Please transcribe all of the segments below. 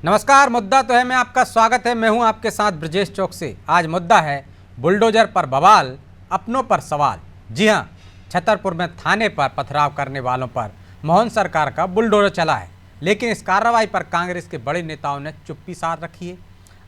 नमस्कार। मुद्दा तो है में आपका स्वागत है। मैं हूं आपके साथ ब्रजेश चौक से। आज मुद्दा है बुलडोजर पर बवाल, अपनों पर सवाल। जी हां, छतरपुर में थाने पर पथराव करने वालों पर मोहन सरकार का बुलडोजर चला है, लेकिन इस कार्रवाई पर कांग्रेस के बड़े नेताओं ने चुप्पी साध रखी है।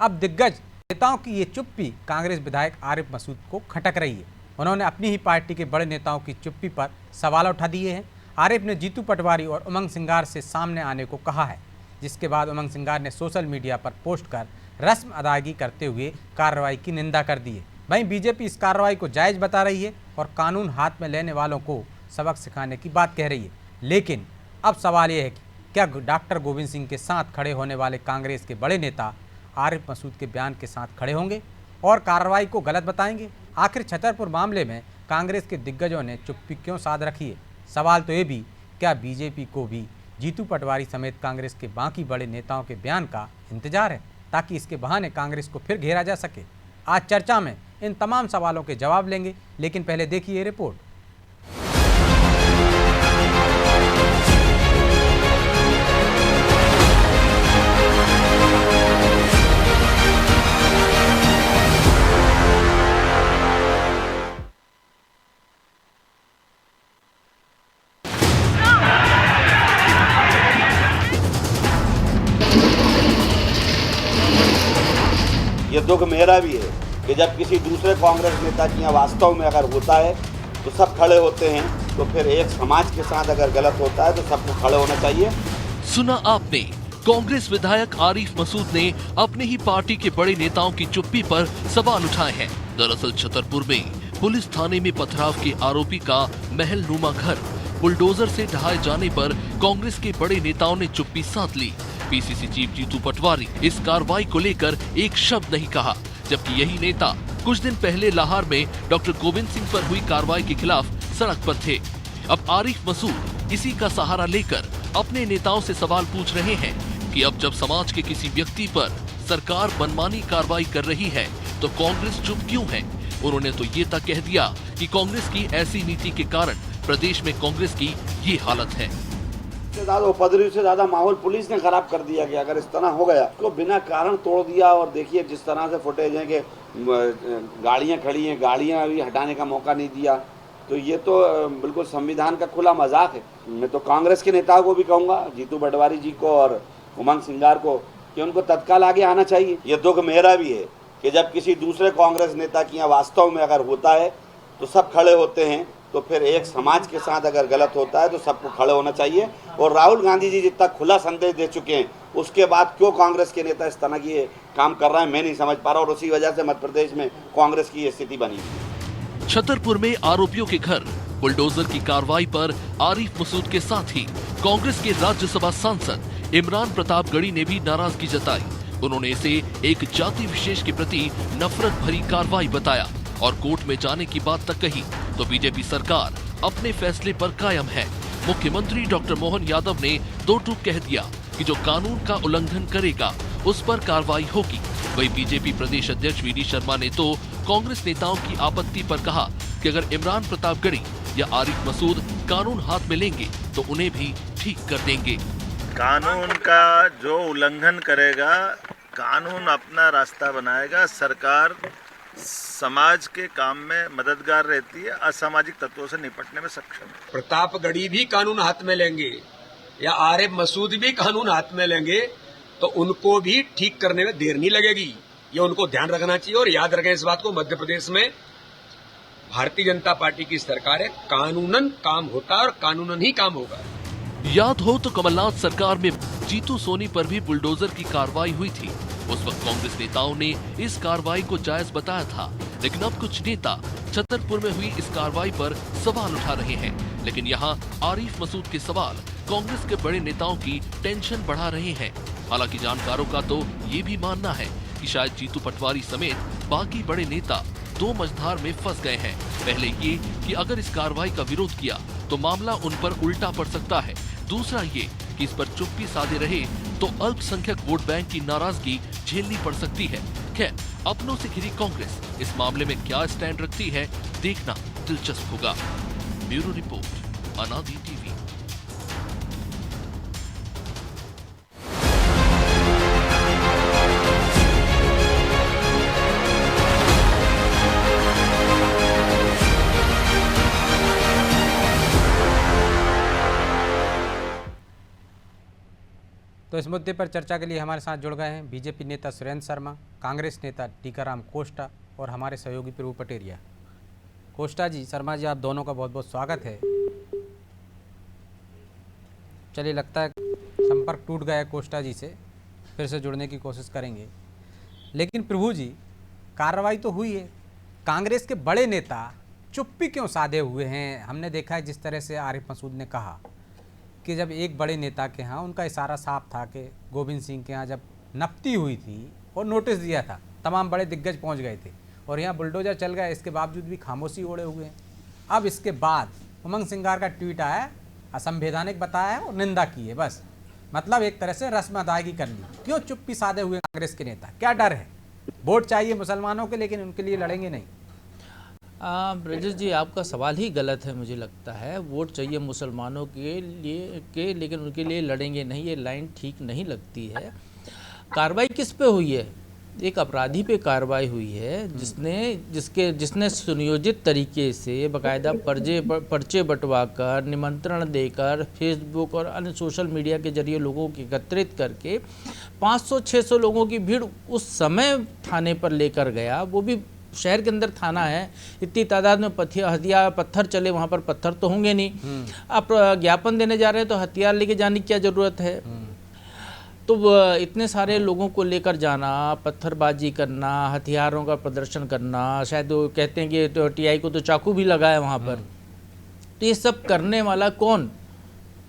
अब दिग्गज नेताओं की ये चुप्पी कांग्रेस विधायक आरिफ मसूद को खटक रही है। उन्होंने अपनी ही पार्टी के बड़े नेताओं की चुप्पी पर सवाल उठा दिए हैं। आरिफ ने जीतू पटवारी और उमंग सिंगार से सामने आने को कहा है, जिसके बाद उमंग सिंगार ने सोशल मीडिया पर पोस्ट कर रस्म अदायगी करते हुए कार्रवाई की निंदा कर दी है। वहीं बीजेपी इस कार्रवाई को जायज़ बता रही है और कानून हाथ में लेने वालों को सबक सिखाने की बात कह रही है। लेकिन अब सवाल यह है कि क्या डॉक्टर गोविंद सिंह के साथ खड़े होने वाले कांग्रेस के बड़े नेता आरिफ मसूद के बयान के साथ खड़े होंगे और कार्रवाई को गलत बताएंगे? आखिर छतरपुर मामले में कांग्रेस के दिग्गजों ने चुप्पी क्यों साध रखी है? सवाल तो ये भी, क्या बीजेपी को भी जीतू पटवारी समेत कांग्रेस के बाकी बड़े नेताओं के बयान का इंतजार है, ताकि इसके बहाने कांग्रेस को फिर घेरा जा सके? आज चर्चा में इन तमाम सवालों के जवाब लेंगे, लेकिन पहले देखिए ये रिपोर्ट। ये दुख मेरा भी है कि जब किसी दूसरे कांग्रेस नेता की यहाँ वास्तव में अगर होता है तो सब खड़े होते हैं, तो फिर एक समाज के साथ अगर गलत होता है तो सबको खड़े होना चाहिए। सुना आपने, कांग्रेस विधायक आरिफ मसूद ने अपने ही पार्टी के बड़े नेताओं की चुप्पी पर सवाल उठाए हैं। दरअसल छतरपुर में पुलिस थाने में पथराव के आरोपी का महल नुमा घर बुलडोजर से ढहाए जाने पर कांग्रेस के बड़े नेताओं ने चुप्पी साध ली। पीसीसी चीफ जीतू पटवारी इस कार्रवाई को लेकर एक शब्द नहीं कहा, जबकि यही नेता कुछ दिन पहले लाहौर में डॉक्टर गोविंद सिंह पर हुई कार्रवाई के खिलाफ सड़क पर थे। अब आरिफ मसूद इसी का सहारा लेकर अपने नेताओं से सवाल पूछ रहे हैं कि अब जब समाज के किसी व्यक्ति पर सरकार मनमानी कार्रवाई कर रही है तो कांग्रेस चुप क्यों है? उन्होंने तो ये तक कह दिया कि कांग्रेस की ऐसी नीति के कारण प्रदेश में कांग्रेस की ये हालत है। उपद्रवी से ज्यादा माहौल पुलिस ने खराब कर दिया कि अगर इस तरह हो गया तो बिना कारण तोड़ दिया। और देखिए जिस तरह से फुटेज है कि गाड़ियां खड़ी हैं, गाड़ियां भी हटाने का मौका नहीं दिया, तो ये तो बिल्कुल संविधान का खुला मजाक है। मैं तो कांग्रेस के नेताओं को भी कहूंगा, जीतू पटवारी जी को और उमंग सिंगार को, कि उनको तत्काल आगे आना चाहिए। ये दुख मेरा भी है कि जब किसी दूसरे कांग्रेस नेता की यहाँ वास्तव में अगर होता है तो सब खड़े होते हैं, तो फिर एक समाज के साथ अगर गलत होता है तो सबको खड़े होना चाहिए। और राहुल गांधी जी जितना खुला संदेश दे चुके हैं, उसके बाद क्यों कांग्रेस के नेता इस तरह की काम कर रहे हैं, मैं नहीं समझ पा रहा। और उसी वजह से मध्य प्रदेश में कांग्रेस की ये स्थिति बनी। छतरपुर में आरोपियों के घर बुलडोजर की कार्रवाई पर आरिफ मसूद के साथ ही कांग्रेस के राज्यसभा सांसद इमरान प्रतापगढ़ी ने भी नाराजगी जताई। उन्होंने इसे एक जाति विशेष के प्रति नफरत भरी कार्रवाई बताया और कोर्ट में जाने की बात तक कही। तो बीजेपी सरकार अपने फैसले पर कायम है। मुख्यमंत्री डॉक्टर मोहन यादव ने दो टूक कह दिया कि जो कानून का उल्लंघन करेगा उस पर कार्रवाई होगी। वही बीजेपी प्रदेश अध्यक्ष वी डी शर्मा ने तो कांग्रेस नेताओं की आपत्ति पर कहा कि अगर इमरान प्रतापगढ़ी या आरिफ मसूद कानून हाथ में लेंगे तो उन्हें भी ठीक कर देंगे। कानून का जो उल्लंघन करेगा, कानून अपना रास्ता बनाएगा। सरकार समाज के काम में मददगार रहती है, असामाजिक तत्वों से निपटने में सक्षम है। प्रतापगढ़ी भी कानून हाथ में लेंगे या आरिफ मसूद भी कानून हाथ में लेंगे तो उनको भी ठीक करने में देर नहीं लगेगी। ये उनको ध्यान रखना चाहिए और याद रखें इस बात को, मध्य प्रदेश में भारतीय जनता पार्टी की सरकार है, कानूनन काम होता है और कानूनन ही काम होगा। याद हो तो कमलनाथ सरकार में जीतू सोनी पर भी बुलडोजर की कार्रवाई हुई थी। उस वक्त कांग्रेस नेताओं ने इस कार्रवाई को जायज बताया था, लेकिन अब कुछ नेता छतरपुर में हुई इस कार्रवाई पर सवाल उठा रहे हैं। लेकिन यहाँ आरिफ मसूद के सवाल कांग्रेस के बड़े नेताओं की टेंशन बढ़ा रहे हैं। हालांकि जानकारों का तो ये भी मानना है कि शायद जीतू पटवारी समेत बाकी बड़े नेता दो मझधार में फंस गए हैं। पहले ये कि अगर इस कार्रवाई का विरोध किया तो मामला उन पर उल्टा पड़ सकता है। दूसरा ये कि इस पर चुप्पी साधे रहे तो अल्पसंख्यक वोट बैंक की नाराजगी झेलनी पड़ सकती है। खैर, अपनों से घिरी कांग्रेस इस मामले में क्या स्टैंड रखती है, देखना दिलचस्प होगा। ब्यूरो रिपोर्ट, अनादि टीवी। इस मुद्दे पर चर्चा के लिए हमारे साथ जुड़ गए हैं बीजेपी नेता सुरेंद्र शर्मा, कांग्रेस नेता टीकाराम कोष्टा और हमारे सहयोगी प्रभु पटेरिया। कोष्टा जी, शर्मा जी, आप दोनों का बहुत बहुत स्वागत है। चलिए, लगता है संपर्क टूट गया कोष्टा जी से, फिर से जुड़ने की कोशिश करेंगे। लेकिन प्रभु जी, कार्रवाई तो हुई है, कांग्रेस के बड़े नेता चुप्पी क्यों साधे हुए हैं? हमने देखा है जिस तरह से आरिफ मसूद ने कहा कि जब एक बड़े नेता के यहाँ उनका इशारा साफ था कि गोविंद सिंह के यहाँ जब नफ्ती हुई थी और नोटिस दिया था, तमाम बड़े दिग्गज पहुँच गए थे और यहाँ बुलडोजर चल गया, इसके बावजूद भी खामोशी ओढ़े हुए हैं। अब इसके बाद उमंग सिंगार का ट्वीट आया, असंवैधानिक बताया है और निंदा की है, बस मतलब एक तरह से रस्म अदायगी कर ली। क्यों चुप्पी साधे हुए कांग्रेस के नेता? क्या डर है? वोट चाहिए मुसलमानों के, लेकिन उनके लिए लड़ेंगे नहीं। ब्रजेश जी, आपका सवाल ही गलत है। मुझे लगता है वोट चाहिए मुसलमानों के लेकिन उनके लिए लड़ेंगे नहीं, ये लाइन ठीक नहीं लगती है। कार्रवाई किस पे हुई है? एक अपराधी पे कार्रवाई हुई है जिसने सुनियोजित तरीके से बाकायदा पर्चे बंटवाकर, निमंत्रण देकर, फेसबुक और अन्य सोशल मीडिया के जरिए लोगों को एकत्रित करके 500-600 लोगों की भीड़ उस समय थाने पर लेकर गया। वो भी शहर के अंदर थाना है, इतनी तादाद में हथियार पत्थर चले, वहाँ पर पत्थर तो होंगे नहीं। आप ज्ञापन देने जा रहे हैं तो हथियार लेके जाने की क्या ज़रूरत है? तो इतने सारे लोगों को लेकर जाना, पत्थरबाजी करना, हथियारों का प्रदर्शन करना, शायद वो कहते हैं कि तो टीआई को तो चाकू भी लगा है वहाँ पर। तो ये सब करने वाला कौन,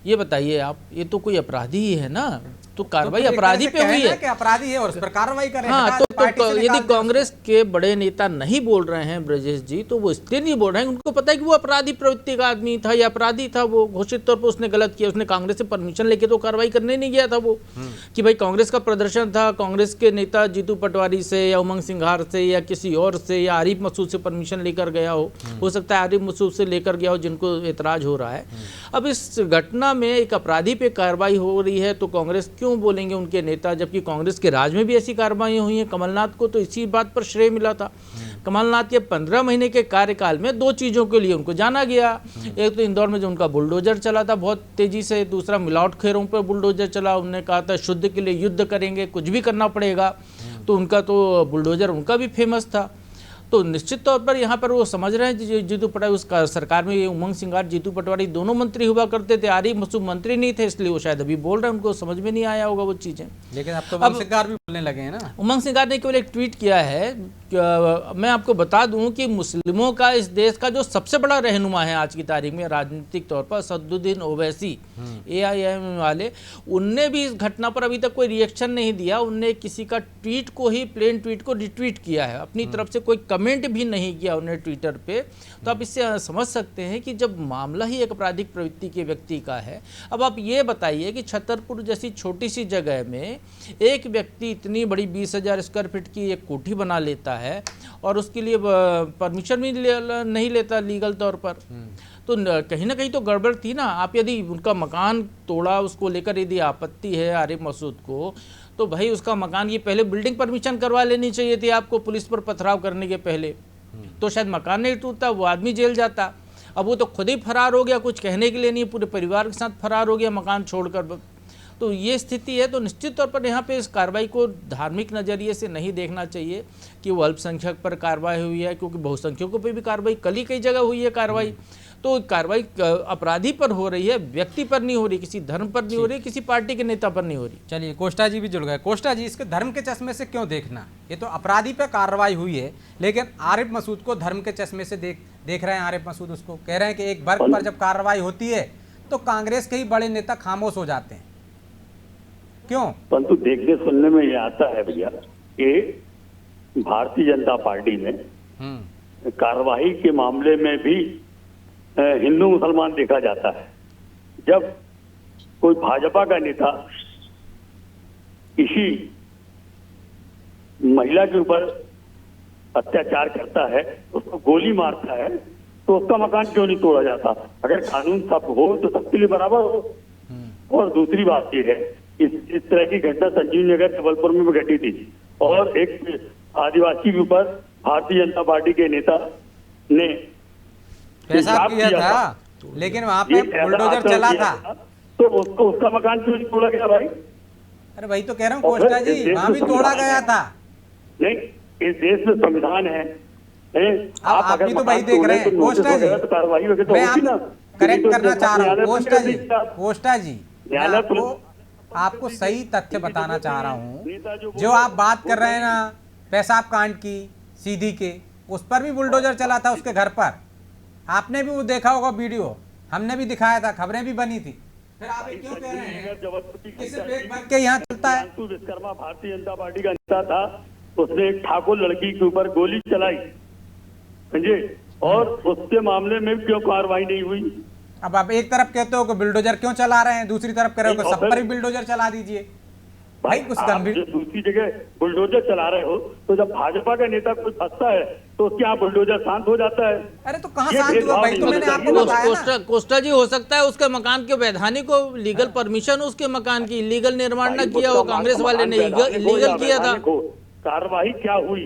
ये बताइए आप? ये तो कोई अपराधी ही है ना, तो कार्रवाई अपराधी पे हुई है कि अपराधी है और उस पर कार्रवाई करें। हाँ, तो यदि कांग्रेस के बड़े नेता नहीं बोल रहे हैं ब्रजेश जी, तो वो इसलिए नहीं बोल रहे हैं, उनको पता है कि वो अपराधी प्रवृत्ति का आदमी था या अपराधी था, वो घोषित तौर पर उसने गलत किया। उसने कांग्रेस से परमिशन लेके तो कार्रवाई करने नहीं गया था वो, कि भाई कांग्रेस का प्रदर्शन था, कांग्रेस के नेता जीतू पटवारी से या उमंग सिंघार से या किसी और से या आरिफ मसूद से परमिशन लेकर गया हो सकता है आरिफ मसूद से लेकर गया हो जिनको एतराज हो रहा है। अब इस घटना में एक अपराधी पे कार्रवाई हो रही है तो कांग्रेस क्यों बोलेंगे उनके नेता, जबकि कांग्रेस के राज में भी ऐसी कार्रवाई हुई है। कमलनाथ को तो इसी बात पर श्रेय मिला था। कमलनाथ के 15 महीने के कार्यकाल में 2 चीज़ों के लिए उनको जाना गया। एक तो इंदौर में जो उनका बुलडोजर चला था बहुत तेजी से, दूसरा मिलावट खेरों पर बुलडोजर चला। उन्होंने कहा था शुद्ध के लिए युद्ध करेंगे, कुछ भी करना पड़ेगा, तो उनका तो बुलडोजर उनका भी फेमस था। तो निश्चित तौर पर यहाँ पर वो समझ रहे हैं जीतू पटवारी, उस सरकार में उमंग सिंगार, जीतू पटवारी दोनों मंत्री हुआ करते थे, आरिफ मसूद मंत्री नहीं थे, इसलिए वो शायद अभी बोल रहे हैं, उनको समझ में नहीं आया होगा वो चीज़ें। लेकिन अब तो उमंग सिंगार भी बोलने लगे हैं ना। उमंग सिंगार ने केवल एक ट्वीट किया है। मैं आपको बता दूं कि मुस्लिमों का इस देश का जो सबसे बड़ा रहनुमा है आज की तारीख में राजनीतिक तौर पर, असदुद्दीन ओवैसी, AIM वाले, उनने भी इस घटना पर अभी तक कोई रिएक्शन नहीं दिया। उनने किसी का ट्वीट को ही, प्लेन ट्वीट को रिट्वीट किया है, अपनी तरफ से कोई कमेंट भी नहीं किया उन्हें ट्विटर पे। तो आप इससे समझ सकते हैं कि जब मामला ही एक आपराधिक प्रवृत्ति के व्यक्ति का है। अब आप ये बताइए कि छतरपुर जैसी छोटी सी जगह में एक व्यक्ति इतनी बड़ी 20,000 स्क्वायर फीट की एक कोठी बना लेता है और उसके लिए परमिशन भी नहीं लेता लीगल तौर पर, तो कहीं ना कहीं तो गड़बड़ थी ना। आप यदि उनका मकान तोड़ा, उसको लेकर यदि आपत्ति है आरिफ मसूद को, तो भाई उसका मकान की पहले बिल्डिंग परमिशन करवा लेनी चाहिए थी आपको पुलिस पर पथराव करने के पहले, तो शायद मकान नहीं टूटता, वो आदमी जेल जाता। अब वो तो खुद ही फरार हो गया, कुछ कहने के लिए नहीं, पूरे परिवार के साथ फरार हो गया मकान छोड़कर। तो ये स्थिति है। तो निश्चित तौर पर यहाँ पे इस कार्रवाई को धार्मिक नज़रिए से नहीं देखना चाहिए कि वो अल्पसंख्यक पर कार्रवाई हुई है, क्योंकि बहुसंख्यकों पे भी कार्रवाई कई जगह हुई है कार्रवाई। तो कार्रवाई अपराधी पर हो रही है, व्यक्ति पर नहीं हो रही, किसी धर्म पर नहीं हो रही, किसी पार्टी के नेता पर नहीं हो रही। चलिए, कोष्टा जी भी जुड़ गए। कोष्टा जी, इसके धर्म के चश्मे से क्यों देखना? ये तो अपराधी पर कार्रवाई हुई है, लेकिन आरिफ मसूद को धर्म के चश्मे से देख रहे हैं। आरिफ मसूद उसको कह रहे हैं कि एक वर्ग पर जब कार्रवाई होती है तो कांग्रेस के ही बड़े नेता खामोश हो जाते हैं, क्यों? परंतु देखने सुनने में ये आता है भैया कि भारतीय जनता पार्टी में कार्रवाई के मामले में भी हिंदू मुसलमान देखा जाता है। जब कोई भाजपा का नेता किसी महिला के ऊपर अत्याचार करता है, उसको गोली मारता है, तो उसका मकान क्यों नहीं तोड़ा जाता? अगर कानून सब हो तो सबके लिए बराबर हो। और दूसरी बात ये है, इस तरह की घटना संजीव नगर जबलपुर में भी घटी थी और एक आदिवासी के ऊपर भारतीय जनता पार्टी के नेता ने पेशाब किया था, लेकिन वहां पे बुलडोजर चला था, तो उसका मकान क्यों नहीं तोड़ा गया भाई? अरे वही तो कह रहा हूँ और फिर कोस्टा जी, इस देश वहां में भी तोड़ा संविधान गया है। था। नहीं, इस देश में संविधान है। आप अगर भी तो मकान वही देख रहे तोड़े हैं तो नोटिस कोस्टा जी। वगैरह तो कार्रवाई वगैरह तो मैं होगी ना। आपको करेक्ट करना चाह रहा हूँ न्यायालय कोस्टा जी, पुलिस का- कोस्टा जी, मैं न्यायालय आपको सही तथ्य बताना चाह रहा हूँ। नेता जो जो आप बात कर रहे हैं ना पेशाब कांड की, सीधी के, उस पर भी बुलडोजर चला था उसके घर पर। आपने भी वो देखा होगा वीडियो, हमने भी दिखाया था, खबरें भी बनी थी। फिर आप ये क्यों कह रहे हैं कि सिर्फ एक भर के यहाँ चलता है? प्रियांशु विश्वकर्मा भारतीय जनता पार्टी का नेता था, उसने एक ठाकुर लड़की के ऊपर गोली चलाई, समझे, और उसके मामले में क्यों कार्रवाई नहीं हुई? अब आप एक तरफ कहते हो कि बुलडोजर क्यों चला रहे हैं, दूसरी तरफ कह रहे हो कि और सब फिर- पर ही बुलडोजर चला दीजिए। भाई कुछ आप गंभीर, जो दूसरी जगह बुलडोजर चला रहे हो, तो जब भाजपा का नेता कोई फंसता है तो उसके यहाँ बुलडोजर शांत हो जाता है। अरे तो कहाँ ये शांत हुआ भेदभाव भाई? तो नहीं मैंने होना आपको चाहिए। बताया ना। कोस्टा जी, हो सकता है उसके मकान के वैधानिक को लीगल परमिशन उसके मकान की, लीगल निर्माण न किया हो, कांग्रेस वाले ने इलीगल किया था। कार्रवाई क्या हुई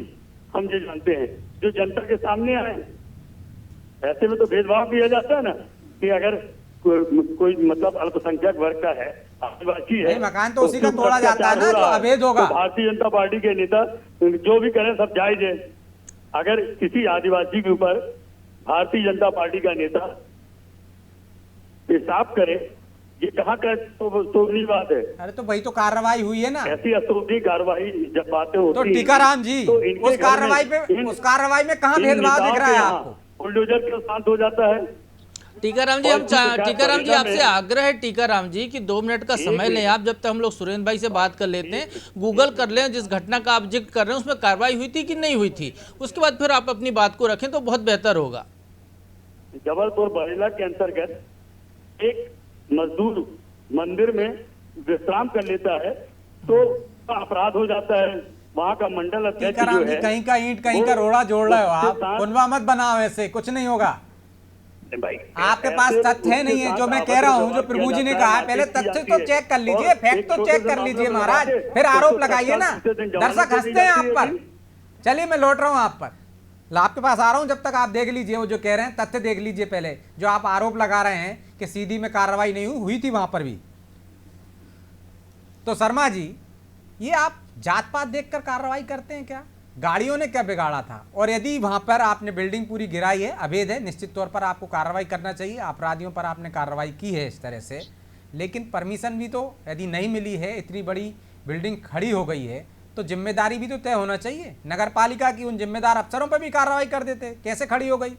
हम ये जानते हैं, जो जनता के सामने आए। ऐसे में तो भेदभाव किया जाता है ना कि अगर कोई मतलब अल्पसंख्यक वर्ग का है, आदिवासी है, नहीं, मकान तो उसी का उसके तोड़ा ऊपर जाता है ना, अत्याचार हो जो रहा है, अवैध होगा। तो भारतीय जनता पार्टी के नेता जो भी करें सब जायज है। अगर किसी आदिवासी के ऊपर भारतीय जनता पार्टी का नेता पेशाब करे, ये कहाँ का शोभनीय बात है? अरे तो भाई तो कार्रवाई हुई है ना। ऐसी अशोभनीय कार्रवाई जब बातें होती तो हैं, टीकाराम जी, तो इनके उस घर में कार्रवाई में कहाँ इन भेदभाव नेताओं दिख रहा के है यहाँ आपको? बुलडोजर क्यों शांत हो जाता है? टीकाराम जी, और कुछ टीकाराम जी परिणाम आपसे है। आग्रह है टीकाराम जी कि 2 मिनट का समय लें आप, जब तक हम लोग सुरेंद्र भाई से बात कर लेते हैं। गूगल कर लें जिस घटना का आप जिक्र कर रहे हैं उसमें कार्रवाई हुई थी कि नहीं हुई थी, उसके बाद फिर आप अपनी बात को रखें तो बहुत बेहतर होगा। जबलपुर बरेला के अंतर्गत एक मजदूर मंदिर में विश्राम कर लेता है तो अपराध हो जाता है। वहाँ का मंडल अध्यक्ष टीकाराम जो जी, है, कहीं का ईंट कहीं का वो रोड़ा जोड़ रहे हो उसके आप, साथ- कुनवा मत बनाओ, ऐसे कुछ नहीं होगा। भाई, आपके पास ऐसे तथ्य है उसके नहीं है, साथ जो मैं अभद्र कह रहा हूँ, जो व्यवहार प्रभु जी ने किया कहा है, जाता पहले नाटक तथ्य की तो जाती चेक कर है। लीजिए, और फैक्ट एक तो छोटे चेक से कर मामले लीजिए में महाराज, लगाते, फिर तो आरोप कुछ लगाइए ना। दूसरे दिन जवानों दर्शक को हंसते हैं आप दी पर। जाती है। चलिए मैं लौट रहा हूँ आप पर, आपके पास आ रहा हूँ, जब तक आप देख लीजिए वो जो कह रहे हैं तथ्य देख लीजिए पहले। जो आप आरोप लगा रहे हैं कि सीधी में कार्रवाई नहीं हुई थी वहां पर भी। तो शर्मा जी, ये आप जात पात देखकर कार्रवाई करते हैं क्या? गाड़ियों ने क्या बिगाड़ा था? और यदि वहां पर आपने बिल्डिंग पूरी गिराई है, अवैध है, निश्चित तौर पर आपको कार्रवाई करना चाहिए, अपराधियों पर आपने कार्रवाई की है इस तरह से। लेकिन परमिशन भी तो यदि नहीं मिली है, इतनी बड़ी बिल्डिंग खड़ी हो गई है, तो जिम्मेदारी भी तो तय होना चाहिए नगर पालिका की। उन जिम्मेदार अफसरों पर भी कार्रवाई कर देते, कैसे खड़ी हो गई?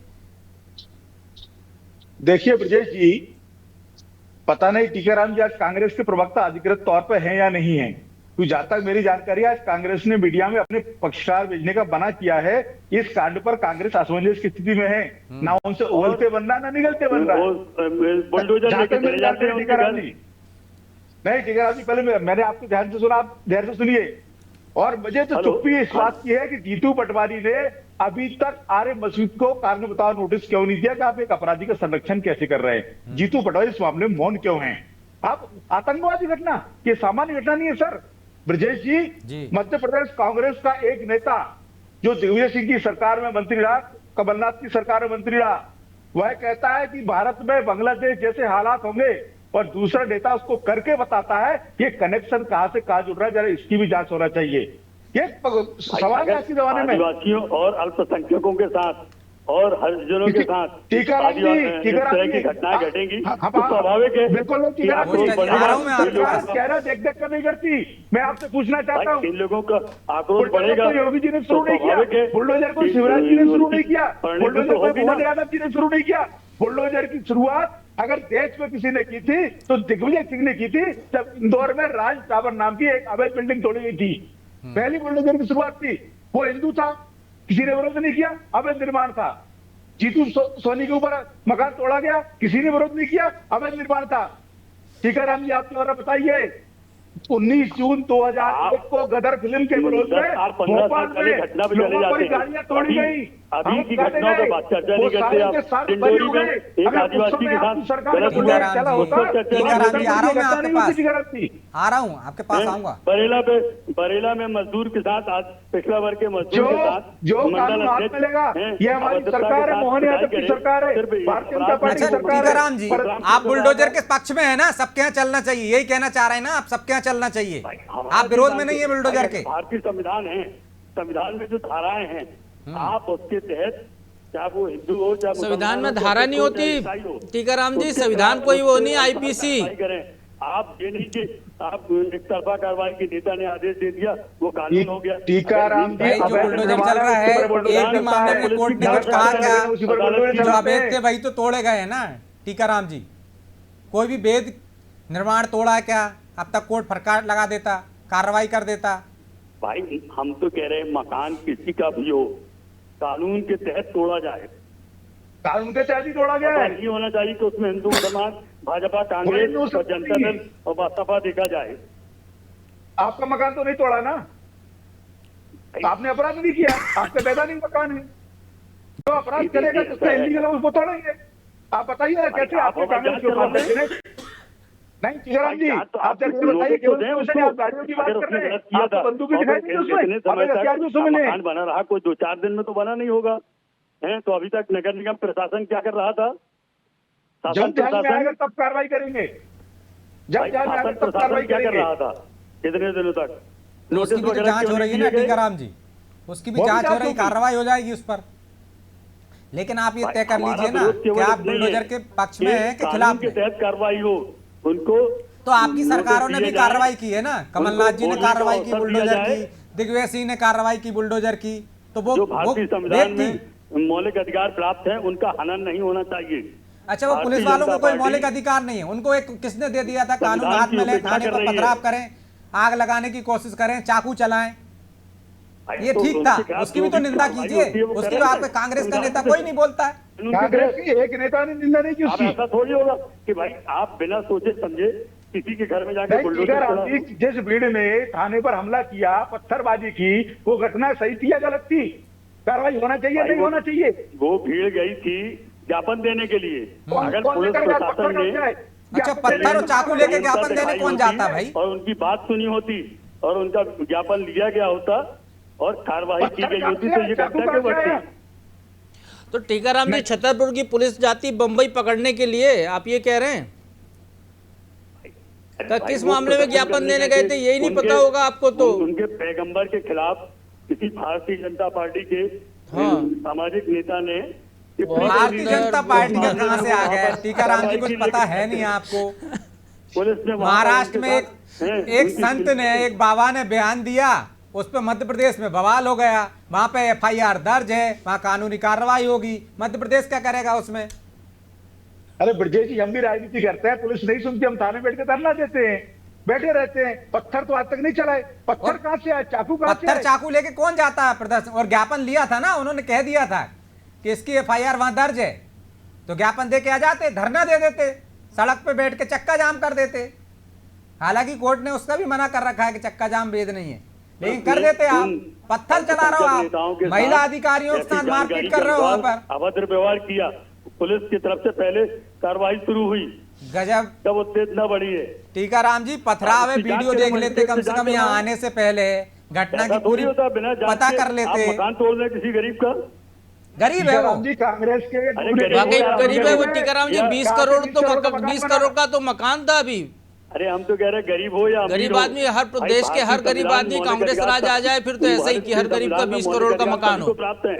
देखिए ब्रजेश जी, पता नहीं टीकाराम जी आज कांग्रेस के प्रवक्ता अधिकृत तौर पर हैं या नहीं है, क्योंकि जहां तक मेरी जानकारी है आज कांग्रेस ने मीडिया में अपने पक्षकार भेजने का बना किया है। इस कांड पर कांग्रेस असमंजस की स्थिति में है, ना उनसे उगलते बन रहा ना निगलते बन रहा है। बुलडोजर जहां लेके तक मेरी चले जाते जानकारी हैं है, उनके टीकाराम घर। जी, नहीं टीकाराम जी, पहले मैंने आपको ध्यान से सुना, आप ध्यान से सुनिए। और मुझे तो हेलो। चुप्पी इस बात की है कि जीतू पटवारी ने अभी तक आर्य मसूद को कारण बताओ नोटिस क्यों नहीं दिया कि आप एक अपराधी का संरक्षण कैसे कर रहे हैं। जीतू पटवारी इस मामले में मौन क्यों हैं? आप आतंकवादी घटना, ये सामान्य घटना नहीं है सर। ब्रजेश जी, मध्य प्रदेश कांग्रेस का एक नेता जो दिग्विजय सिंह की सरकार में मंत्री रहा, कमलनाथ की सरकार में मंत्री रहा, वह कहता है कि भारत में बांग्लादेश जैसे हालात होंगे, और दूसरा नेता उसको करके बताता है ये कनेक्शन कहां से कहां जुड़ रहा है, जरा इसकी भी जांच होना चाहिए। ये सवाल है आज के जमाने में। आदिवासियों और अल्पसंख्यकों के साथ और हरिजनों के साथ टीकाराम जी, इस तरह की घटनाएं घटेंगी हाँ, तो स्वाभाविक है बिल्कुल कि टीकाराम आक्रोश जी, बढ़ेगा। आ रहा हूं मैं आपके इन लोगों पास। का- कह रहा देख देख कर नहीं करती। मैं आपसे पूछना चाहता हूँ, इन लोगों का आक्रोश बढ़ेगा बुलडोजर को योगी जी ने शुरू तो नहीं किया, स्वाभाविक है बुलडोजर को कि शिवराज जी ने शुरू नहीं किया, परिणति बुलडोजर तो को होगी ना। मोहन यादव जी ने शुरू नहीं किया। बुलडोजर की शुरुआत अगर देश में किसी ने की थी तो दिग्विजय सिंह ने की थी, जब इंदौर में राज टावर नाम की एक अवैध बिल्डिंग तोड़ी गई थी। पहली बुलडोजर की शुरुआत थी, वो हिंदू था, किसी ने विरोध नहीं किया, अवैध निर्माण था। जीतू सोनी के ऊपर मकान तोड़ा गया, किसी ने विरोध नहीं किया, अवैध निर्माण था। टीकाराम जी आप द्वारा बताइए, 19 जून 2001 को गदर फिल्म के विरोध में 10 साल 15 साल भोपाल पहले में घटना पे चले लोगों जाते पर हैं। गाड़ियां तोड़ी अभी गई। अभी हम की कहते घटनाओं पे गए, बात चर्चा वो नहीं करते सारे आप। के सारे डिंडोरी बरी हो में गए। एक अगर उस आदिवासी समय के आपकी साथ सरकार गलत को हुआ, लेकर चला जी, होता, उस पर चर्चा टीकाराम नहीं जी, करते। आ रहा हूँ मैं आपके पास। थी। आ रहा हूँ आपके पास आऊंगा। बरेला में मजदूर के साथ आज पिछड़ा वर्ग के मजदूर के साथ जो मंडल कानून हाथ अध्यक्ष में लेगा, हैं, ये हमारी अभद्रता सरकार के है, साथ मोहन पिटाई यादव की करे, सरकार है, सिर्फ भारतीय जनता अपराध पार्टी की अच्छा सरकार है। टीकाराम जी, पर आप बुलडोजर के पक्ष में है ना, सबके यहाँ चलना चाहिए, यही कहना चाह रहे हैं ना आप, सबके यहाँ चलना चाहिए, आप विरोध में नहीं है बुलडोजर के। भारतीय संविधान है, संविधान में जो धाराएं हैं आप उसके तहत, चाहे वो हिंदू हो चाहे संविधान में मुसलमान हो, धारा चाहे नहीं सिख हो, चाहे होती ईसाई हो, टीकाराम जी, उसके संविधान खिलाफ कोई वो उसके नहीं खिलाफ आईपीसी। कार्रवाई करें। आप ये नहीं कि आप एक तरफा कार्रवाई की नेता ने आदेश दे दिया वो कानून हो गया। टीकाराम जी, भाई जो अवैध बुलडोजर निर्माण चल रहा है, उसी पर बुलडोजर एक भी चलता मामले है। में कोर्ट ने पुलिस कुछ की कहा कार्रवाई क्या? करें, उसी पर बुलडोजर जो चलाते अवैध हैं। थे वही तो तोड़े गए हैं ना टीकाराम जी, कोई भी वेद निर्माण तोड़ा है क्या? अब तक कोर्ट फरकार लगा देता, कार्रवाई कर देता। भाई हम तो कह रहे हैं मकान किसी का भी हो, कानून के तहत तोड़ा जाए। कानून के तहत ही तोड़ा गया ऐसा है। नहीं होना चाहिए कि उसमें हिंदू मुसलमान भाजपा कांग्रेस और जनता दल और बसपा देखा जाए। आपका मकान तो नहीं तोड़ा ना, आपने अपराध नहीं किया, आपका वैधानिक मकान है। जो अपराध करेगा जिसका इलीगल है उसको तोड़ेंगे। आप बताइए कैसे आपके कांग्रेस के पास नहीं टीकाराम जी, आप जब ये बताइए केवल उसने आप गाड़ियों की बात कर रहे हैं, आपको बंदूकें दिखाई नहीं उसमें, हमें हथियार भी उसमें मिले। मकान बना रहा कोई 2-4 दिन में तो बना नहीं होगा है। तो अभी तक नगर निगम प्रशासन क्या कर रहा था? जब ध्यान में आएगा तब कार्रवाई करेंगे, जब ध्यान में आएगा तब कार्रवाई क्या कर करेंगे। रहा था कितने दिनों तक? उसकी भी तो जांच हो रही है ना टीकाराम जी, उसकी भी जांच हो रही, कार्रवाई हो जाएगी उस पर। लेकिन आप ये तय कर लीजिए ना कि आप बुलडोजर के पक्ष में हैं कि खिलाफ के में। तहत कार्रवाई हो उनको। तो आपकी सरकारों ने भी कार्रवाई की है ना, कमलनाथ जी ने कार्रवाई की बुलडोजर की, दिग्विजय सिंह ने कार्रवाई की बुलडोजर की, तो वो भारतीय संविधान वेद थी। में मौलिक अधिकार प्राप्त है उनका हनन नहीं होना चाहिए। अच्छा, वो पुलिस वालों को कोई मौलिक अधिकार नहीं है, उनको एक किसने दे दिया था? कानून हाथ में ले, थाने पर पथराव करें, आग लगाने की कोशिश करें, चाकू चलाएं, ये ठीक था, उसकी भी तो निंदा कीजिए। उसकी तो आपके कांग्रेस का नेता कोई नहीं बोलता है। कांग्रेस की एक नेता ने निंदा नहीं की अब उसकी। ऐसा थोड़ी होगा कि भाई आप बिना सोचे समझे किसी के घर में जाकर नहीं, बुलडोजर टीकाराम चला जी, जिस भीड़ ने थाने पर हमला किया, पत्थरबाजी की, वो घटना सही थी या गलत थी? कार्रवाई होना चाहिए नहीं होना चाहिए? वो भीड़ गई थी ज्ञापन देने के लिए। अगर कौन पुलिस लेकर गया? प्रशासन पत्थर ने कौन जाए? अच्छा, पत्थर और चाकू लेके ज्ञापन देने दिखाई कौन होती जाता है भाई? और उनकी बात सुनी होती और उनका ज्ञापन लिया गया होता और कार्रवाई की गई होती तो ये घटना क्यों बढ़ती? तो टीकाराम जी, छतरपुर की पुलिस जाती बंबई पकड़ने के लिए, आप ये कह रहे हैं? तो किस मामले में ज्ञापन देने गए थे यही नहीं पता होगा आपको? तो उनके पैगंबर के खिलाफ किसी भारतीय जनता पार्टी के सामाजिक नेता ने भारतीय जनता पार्टी का कहां से आ गया? टीकाराम जी, कुछ पता है नहीं आपको? पुलिस ने महाराष्ट्र में एक संत ने, एक बाबा ने बयान दिया, उस पर मध्य प्रदेश में बवाल हो गया। वहां पे एफआईआर दर्ज है, वहां कानूनी कार्रवाई होगी। मध्य प्रदेश क्या करेगा उसमें? अरे ब्रजेश जी, हम भी राजनीति करते हैं, पुलिस नहीं सुनती, हम थाने बैठ के धरना देते हैं, बैठे रहते हैं। पत्थर तो आज तक नहीं चलाए, पत्थर कहां से आए, चाकू कहां से पत्थर आए? चाकू लेके कौन जाता है प्रदर्शन? और ज्ञापन लिया था ना, उन्होंने कह दिया था कि इसकी एफआईआर वहां दर्ज है, तो ज्ञापन दे के आ जाते, धरना दे देते, सड़क पे बैठ के चक्का जाम कर देते। हालांकि कोर्ट ने उसका भी मना कर रखा है कि चक्का जाम वेद नहीं है, लेकिन कर देते आप। पत्थर चला रहे हो आप, महिला अधिकारियों के साथ मारपीट कर रहे हो वहां पर, अभद्र व्यवहार किया। पुलिस की तरफ से पहले कार्रवाई शुरू हुई, गजब। तब उत्तेजना बढ़ी है। टीकाराम जी, पथराव है, वीडियो देख लेते कम से कम यहाँ आने से पहले, घटना की पूरी पता कर लेते। मकान तोड़ रहे किसी गरीब का, गरीब है वो, जी कांग्रेस के वाकई गरीब है वो टीकाराम जी। 20 करोड़ तो 20 करोड़ का तो मकान था अभी। अरे हम तो कह रहे गरीब हो या गरीब आदमी, हर प्रदेश के हर गरीब आदमी कांग्रेस राज आ जाए फिर तो ऐसा ही कि हर गरीब का 20 करोड़ का मकान हो। प्राप्त है,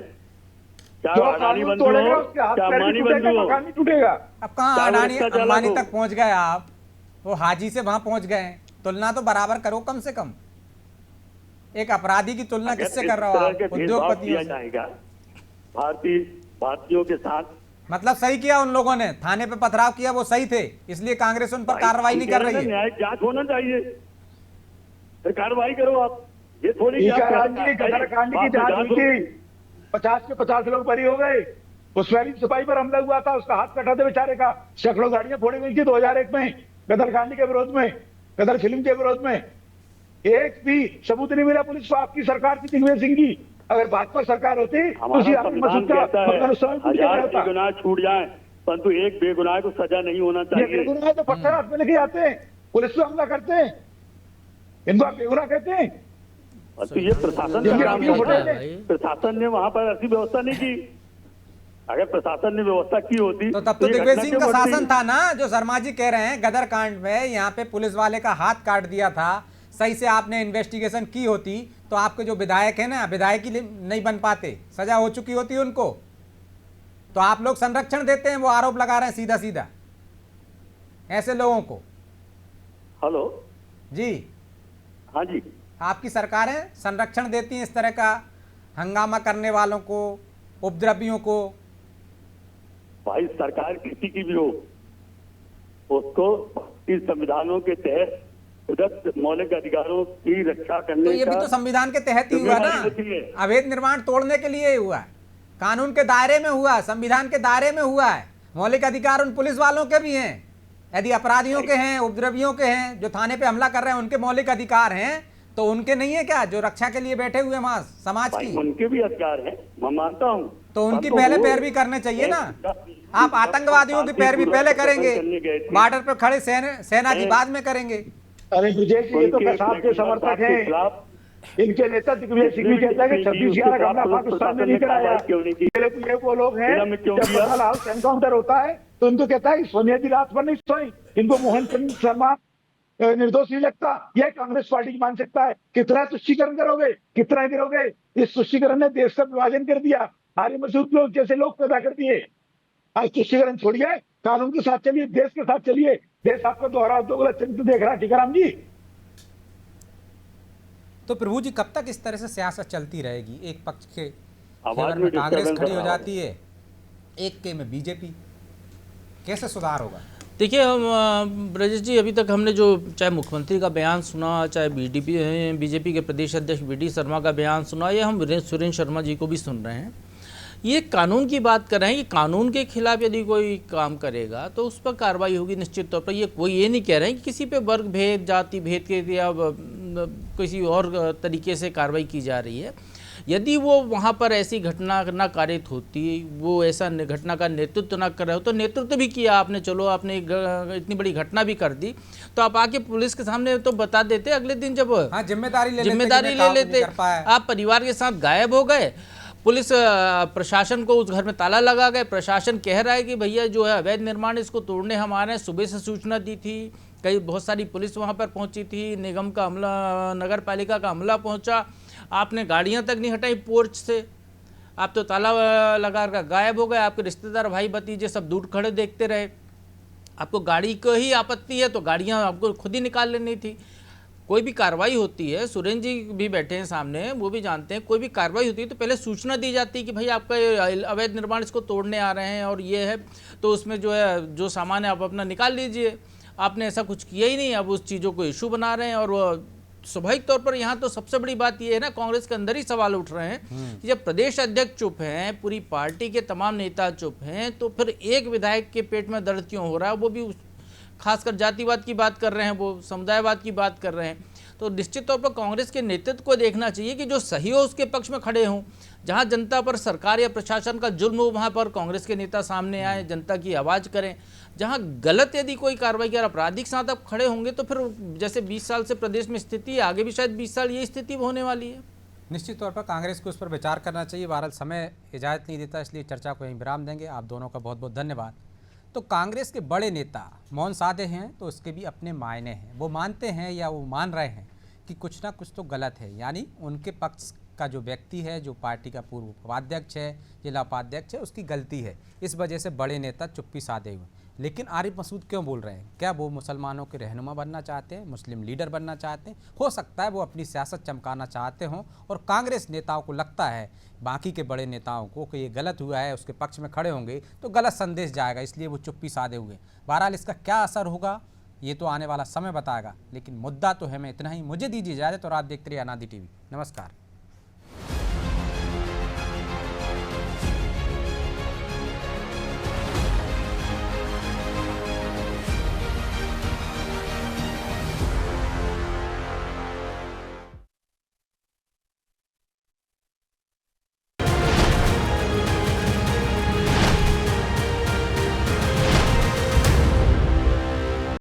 जो चाहे अडानी कानून बंधु तोड़ेगा हो उसके हाथ चाहे पैर भी अंबानी टूटेगा, बंधु हो। मकान भी टूटेगा। अब कहाँ चाहे वो अडानी रिक्शा चालक अंबानी हो। तक पहुंच गए आप, वो हाजी से वहां पहुंच गए। तुलना तो बराबर करो कम से कम, एक अपराधी की तुलना किससे कर रहे हो आप? उद्योगपतियों से। जाएगा भारतीयों के साथ, मतलब सही किया उन लोगों ने, थाने पे पथराव किया वो सही थे, इसलिए कांग्रेस उन पर कार्रवाई नहीं कर रही है। न्यायिक जांच होना चाहिए, फिर कार्रवाई करो आप। ये थोड़ी टीकाराम जी, गदरकांड की जांच हुई थी, 50 के 50 लोग बरी हो गए। उस वैली सिपाही पर हमला हुआ था, उसका हाथ कटा था बेचारे का, सैकड़ों गाड़ियां फोड़ी गई थी 2001 में गदरकांड के विरोध में, गदर फिल्म के विरोध में। एक भी सबूत नहीं मिला पुलिस को, आपकी सरकार की, दिग्विजय सिंह की। अगर भाजपा सरकार होती तो हमारा उसी आरिफ संविधान मसूद का कहता है मतलब समय पूछ क्या 1000 होता। बेगुनाह छूट जाए परंतु एक बेगुनाह को सजा नहीं होना ये चाहिए। बेगुनाह तो पत्थर हाथ में लेके आते हैं, पुलिस पे हमला करते हैं, इनको आप बेगुनाह कहते हैं? तो ये प्रशासन ये का भी काम आपकी है। फोटो है। भाई। प्रशासन ने वहां पर ऐसी व्यवस्था नहीं की। अगर प्रशासन ने व्यवस्था की होती तो तब तो ये दिग्विजय घटना सिंह क्यों का बढ़ती? शासन था ना, जो शर्मा जी कह रहे हैं गदर कांड में यहाँ पे पुलिस वाले का हाथ काट दिया था। सही से आपने इन्वेस्टिगेशन की होती तो आपके जो विधायक है ना, विधायक ही नहीं बन पाते, सजा हो चुकी होती उनको। तो आप लोग संरक्षण देते हैं, वो आरोप लगा रहे हैं सीधा सीधा ऐसे लोगों को। हेलो, जी, हाँ जी, आपकी सरकारें संरक्षण देती हैं इस तरह का हंगामा करने वालों को, उपद्रवियों को। भाई सरकार किसी की भी हो उसको इस संविधानों के तहत प्रदत्त मौलिक अधिकारों की रक्षा तो करने ये भी का तो संविधान के तहत ही हुआ ना, जिम्मेदारी होती है। अवैध निर्माण तोड़ने के लिए ही हुआ है, कानून के दायरे में हुआ, संविधान के दायरे में हुआ है। मौलिक अधिकार उन पुलिस वालों के भी हैं, यदि अपराधियों के हैं, उपद्रवियों के हैं, जो थाने पे हमला कर रहे हैं, उनके मौलिक अधिकार हैं, तो उनके नहीं है क्या, जो रक्षा के लिए बैठे हुए वहां समाज भाई की? उनके भी अधिकार हैं, मैं मानता हूँ। तो उनकी परंतु पहले वो पैरवी करने चाहिए ना। आप जब आतंकवादियों की पैरवी पहले करने करेंगे, गए थे, बॉर्डर पर खड़े सेना की बाद में करेंगे। अरे ब्रजेश जी, ये तो उनके कसाब के समर्थक हैं। खिलाफ इनके नेता दिग्विजय सिंह भी कहता है कि 26/11 का हमला पाकिस्तान ने नहीं कराया। क्यों नहीं की? पहले तो ये वो लोग हैं में क्यों जब किया? बंगाल हाउस एनकाउंटर होता है तो इनको कहता है कि सोनिया जी रात भर नहीं सोई, इनको मोहन चंद शर्मा निर्दोष नहीं लगता। यह कांग्रेस पार्टी की मानसिकता है। कितना तुष्टीकरण करोगे, कितना ही करोगे? इस तुष्टीकरण ने देश का विभाजन कर दिया, आरिफ मसूद लोग जैसे लोग पैदा कर दिए। आज तुष्टीकरण छोड़िए, कानून के साथ चलिए, देश के साथ चलिए। देश आपका दोहरा दोगला चरित्र देख रहा है टीकाराम जी। तो प्रभु जी, कब तक इस तरह से सियासत चलती रहेगी? एक पक्ष के आवाज फेवर में में कांग्रेस disturbance खड़ी आ हो रहा है। जाती है, एक के में बीजेपी, कैसे सुधार होगा? देखिए, हम ब्रजेश जी, अभी तक हमने जो चाहे मुख्यमंत्री का बयान सुना, चाहे बीजेपी के प्रदेश अध्यक्ष वी.डी. शर्मा का बयान सुना, या हम सुरेंद्र शर्मा जी को भी सुन रहे हैं, ये कानून की बात कर रहे हैं कि कानून के खिलाफ यदि कोई काम करेगा तो उस पर कार्रवाई होगी निश्चित तौर पर। ये नहीं कह रहे हैं कि किसी पे वर्ग भेद, जाति भेद के या किसी और तरीके से कार्रवाई की जा रही है। यदि वो वहाँ पर ऐसी घटना न कारित होती, वो ऐसा घटना का नेतृत्व न कर रहे हो, तो नेतृत्व भी किया आपने, चलो आपने इतनी बड़ी घटना भी कर दी, तो आप आके पुलिस के सामने तो बता देते। अगले दिन जब हाँ, जिम्मेदारी ले लेते, आप परिवार के साथ गायब हो गए, पुलिस प्रशासन को उस घर में ताला लगा गए, प्रशासन कह रहा है कि भैया जो है अवैध निर्माण, इसको तोड़ने हम आ रहे हैं, सुबह से सूचना दी थी, कई बहुत सारी पुलिस वहाँ पर पहुँची थी, निगम का अमला, नगर पालिका का अमला पहुँचा, आपने गाड़ियाँ तक नहीं हटाई पोर्च से, आप तो ताला लगा कर गायब हो गए। आपके रिश्तेदार, भाई भतीजे सब दूर खड़े देखते रहे। आपको गाड़ी को ही आपत्ति है तो गाड़ियाँ आपको खुद ही निकाल लेनी थी। कोई भी कार्रवाई होती है, सुरेंद्र जी भी बैठे हैं सामने, वो भी जानते हैं, कोई भी कार्रवाई होती है तो पहले सूचना दी जाती है कि भाई आपका अवैध निर्माण, इसको तोड़ने आ रहे हैं और ये है, तो उसमें जो है जो सामान है आप अपना निकाल लीजिए। आपने ऐसा कुछ किया ही नहीं, अब उस चीज़ों को इशू बना रहे हैं। और स्वाभाविक तौर पर यहाँ तो सबसे बड़ी बात ये है ना, कांग्रेस के अंदर ही सवाल उठ रहे हैं कि जब प्रदेश अध्यक्ष चुप हैं, पूरी पार्टी के तमाम नेता चुप हैं, तो फिर एक विधायक के पेट में दर्द क्यों हो रहा है? वो भी खासकर जातिवाद की बात कर रहे हैं, वो समुदायवाद की बात कर रहे हैं। तो निश्चित तौर पर कांग्रेस के नेतृत्व को देखना चाहिए कि जो सही हो उसके पक्ष में खड़े हों। जहां जनता पर सरकार या प्रशासन का जुल्म हो, वहां पर कांग्रेस के नेता सामने आए, जनता की आवाज़ करें। जहां गलत यदि कोई कार्रवाई कर, आपराधिक साथ आप खड़े होंगे, तो फिर जैसे 20 साल से प्रदेश में स्थिति है, आगे भी शायद 20 साल ये स्थिति होने वाली है। निश्चित तौर पर कांग्रेस को उस पर विचार करना चाहिए। बहरहाल समय इजाज़त नहीं देता, इसलिए चर्चा को यहीं विराम देंगे। आप दोनों का बहुत बहुत धन्यवाद। तो कांग्रेस के बड़े नेता मौन साधे हैं तो उसके भी अपने मायने हैं। वो मानते हैं या वो मान रहे हैं कि कुछ ना कुछ तो गलत है, यानी उनके पक्ष का जो व्यक्ति है, जो पार्टी का पूर्व उपाध्यक्ष है, जिला उपाध्यक्ष है, उसकी गलती है। इस वजह से बड़े नेता चुप्पी साधे हुए। लेकिन आरिफ मसूद क्यों बोल रहे हैं? क्या वो मुसलमानों के रहनुमा बनना चाहते हैं, मुस्लिम लीडर बनना चाहते हैं? हो सकता है वो अपनी सियासत चमकाना चाहते हों और कांग्रेस नेताओं को लगता है, बाकी के बड़े नेताओं को, कि ये गलत हुआ है, उसके पक्ष में खड़े होंगे तो गलत संदेश जाएगा, इसलिए वो चुप्पी साधे हुए। बहरहाल इसका क्या असर होगा ये तो आने वाला समय बताएगा, लेकिन मुद्दा तो है मैं इतना ही। मुझे दीजिए इजाज़त और आप देखते रहिए अनादि टीवी। नमस्कार।